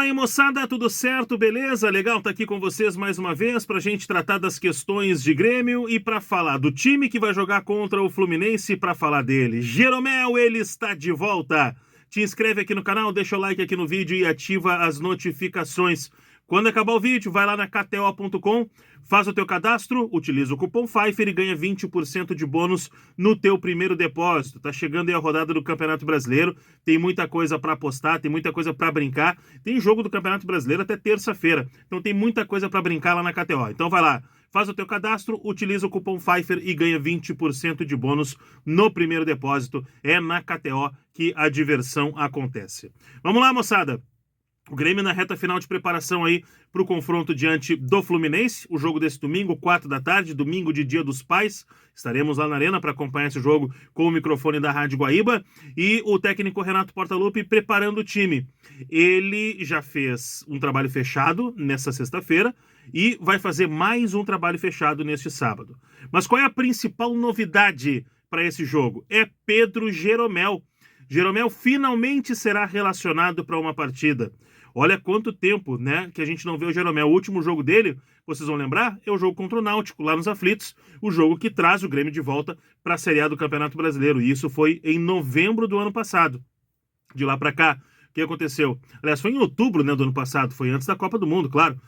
Fala aí, moçada, tudo certo? Beleza? Legal estar aqui com vocês mais uma vez para a gente tratar das questões de Grêmio e para falar do time que vai jogar contra o Fluminense, para falar dele. Jeromel, ele está de volta. Te inscreve aqui no canal, deixa o like aqui no vídeo e ativa as notificações. Quando acabar o vídeo, vai lá na KTO.com, faz o teu cadastro, utiliza o cupom Pfeiffer e ganha 20% de bônus no teu primeiro depósito. Tá chegando aí a rodada do Campeonato Brasileiro, tem muita coisa para apostar, tem muita coisa para brincar. Tem jogo do Campeonato Brasileiro até terça-feira, então tem muita coisa para brincar lá na KTO. Então vai lá, faz o teu cadastro, utiliza o cupom Pfeiffer e ganha 20% de bônus no primeiro depósito. É na KTO que a diversão acontece. Vamos lá, moçada! O Grêmio na reta final de preparação aí para o confronto diante do Fluminense, o jogo desse domingo, 4 da tarde, domingo de Dia dos Pais. Estaremos lá na Arena para acompanhar esse jogo com o microfone da Rádio Guaíba. E o técnico Renato Portaluppi preparando o time. Ele já fez um trabalho fechado nessa sexta-feira e vai fazer mais um trabalho fechado neste sábado. Mas qual é a principal novidade para esse jogo? É Pedro Jeromel. Jeromel finalmente será relacionado para uma partida. Olha quanto tempo, né, que a gente não vê o Jeromel. O último jogo dele, vocês vão lembrar, é o jogo contra o Náutico, lá nos Aflitos, o jogo que traz o Grêmio de volta para a Série A do Campeonato Brasileiro. E isso foi em novembro do ano passado. De lá para cá, o que aconteceu? Aliás, foi em outubro, né, do ano passado, foi antes da Copa do Mundo, claro.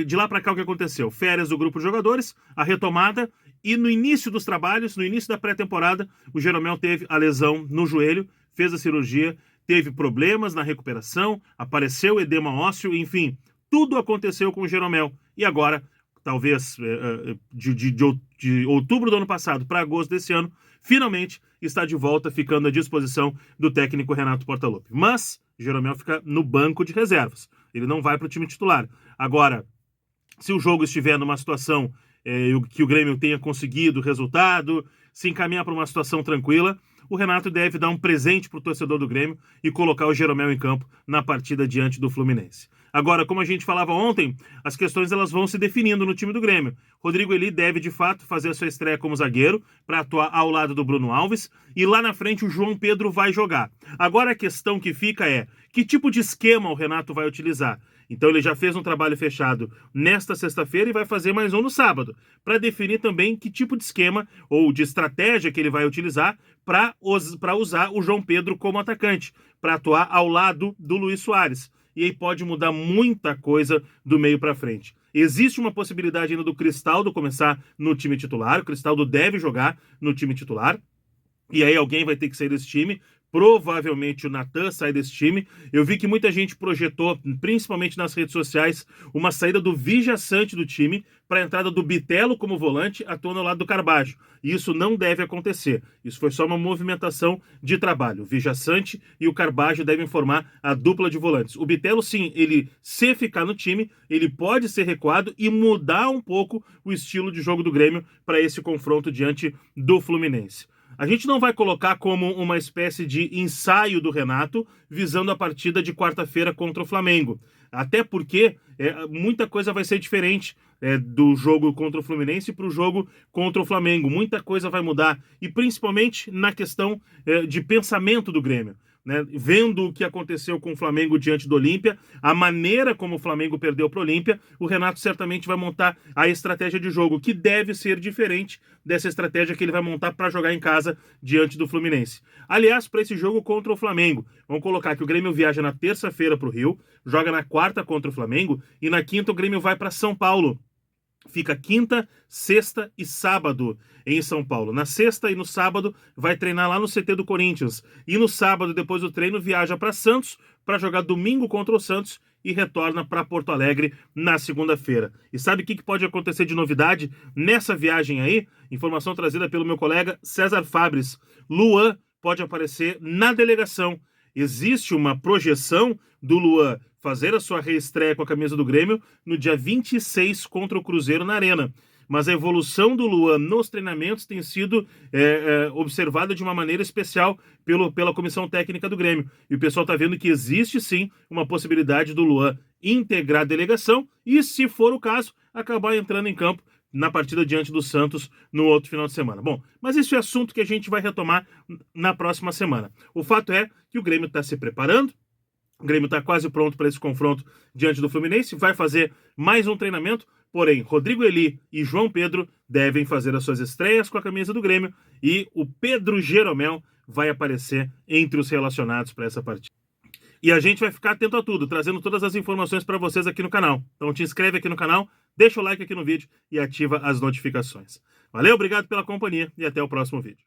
De lá para cá, o que aconteceu? Férias do grupo de jogadores, a retomada, e no início dos trabalhos, no início da pré-temporada, o Jeromel teve a lesão no joelho, fez a cirurgia, teve problemas na recuperação, apareceu edema ósseo, enfim, tudo aconteceu com o Jeromel. E agora, talvez de outubro do ano passado para agosto desse ano, finalmente está de volta, ficando à disposição do técnico Renato Portaluppi. Mas Jeromel fica no banco de reservas, ele não vai para o time titular. Agora, se o jogo estiver numa situação que o Grêmio tenha conseguido resultado, se encaminhar para uma situação tranquila, o Renato deve dar um presente para o torcedor do Grêmio e colocar o Jeromel em campo na partida diante do Fluminense. Agora, como a gente falava ontem, as questões elas vão se definindo no time do Grêmio. Rodrigo Eli deve, de fato, fazer a sua estreia como zagueiro para atuar ao lado do Bruno Alves e lá na frente o João Pedro vai jogar. Agora a questão que fica é, que tipo de esquema o Renato vai utilizar? Então ele já fez um trabalho fechado nesta sexta-feira e vai fazer mais um no sábado, para definir também que tipo de esquema ou de estratégia que ele vai utilizar para usar o João Pedro como atacante, para atuar ao lado do Luís Soares. E aí pode mudar muita coisa do meio para frente. Existe uma possibilidade ainda do Cristaldo começar no time titular, o Cristaldo deve jogar no time titular, e aí alguém vai ter que sair desse time. Provavelmente o Natan sai desse time. Eu vi que muita gente projetou, principalmente nas redes sociais, uma saída do Vijaçante do time para a entrada do Bitelo como volante, atuando ao lado do Carbajo. E isso não deve acontecer. Isso foi só uma movimentação de trabalho. O Vijaçante e o Carbajo devem formar a dupla de volantes. O Bitelo, sim, ele, se ficar no time, ele pode ser recuado e mudar um pouco o estilo de jogo do Grêmio para esse confronto diante do Fluminense. A gente não vai colocar como uma espécie de ensaio do Renato visando a partida de quarta-feira contra o Flamengo. Até porque muita coisa vai ser diferente do jogo contra o Fluminense para o jogo contra o Flamengo. Muita coisa vai mudar. E principalmente na questão de pensamento do Grêmio. Né? Vendo o que aconteceu com o Flamengo diante do Olímpia, a maneira como o Flamengo perdeu para o Olímpia, o Renato certamente vai montar a estratégia de jogo, que deve ser diferente dessa estratégia que ele vai montar para jogar em casa diante do Fluminense. Aliás, para esse jogo contra o Flamengo, vamos colocar que o Grêmio viaja na terça-feira para o Rio, joga na quarta contra o Flamengo e na quinta o Grêmio vai para São Paulo. Fica quinta, sexta e sábado em São Paulo. Na sexta e no sábado vai treinar lá no CT do Corinthians. E no sábado, depois do treino, viaja para Santos para jogar domingo contra o Santos e retorna para Porto Alegre na segunda-feira. E sabe o que pode acontecer de novidade nessa viagem aí? Informação trazida pelo meu colega César Fabres. Luan pode aparecer na delegação. Existe uma projeção do Luan fazer a sua reestreia com a camisa do Grêmio no dia 26 contra o Cruzeiro na Arena. Mas a evolução do Luan nos treinamentos tem sido observada de uma maneira especial pela comissão técnica do Grêmio. E o pessoal está vendo que existe sim uma possibilidade do Luan integrar a delegação e, se for o caso, acabar entrando em campo na partida diante do Santos no outro final de semana. Bom, mas isso é assunto que a gente vai retomar na próxima semana. O fato é que o Grêmio está se preparando, O Grêmio está quase pronto para esse confronto diante do Fluminense, vai fazer mais um treinamento, porém, Rodrigo Eli e João Pedro devem fazer as suas estreias com a camisa do Grêmio e o Pedro Jeromel vai aparecer entre os relacionados para essa partida. E a gente vai ficar atento a tudo, trazendo todas as informações para vocês aqui no canal. Então te inscreve aqui no canal, deixa o like aqui no vídeo e ativa as notificações. Valeu, obrigado pela companhia e até o próximo vídeo.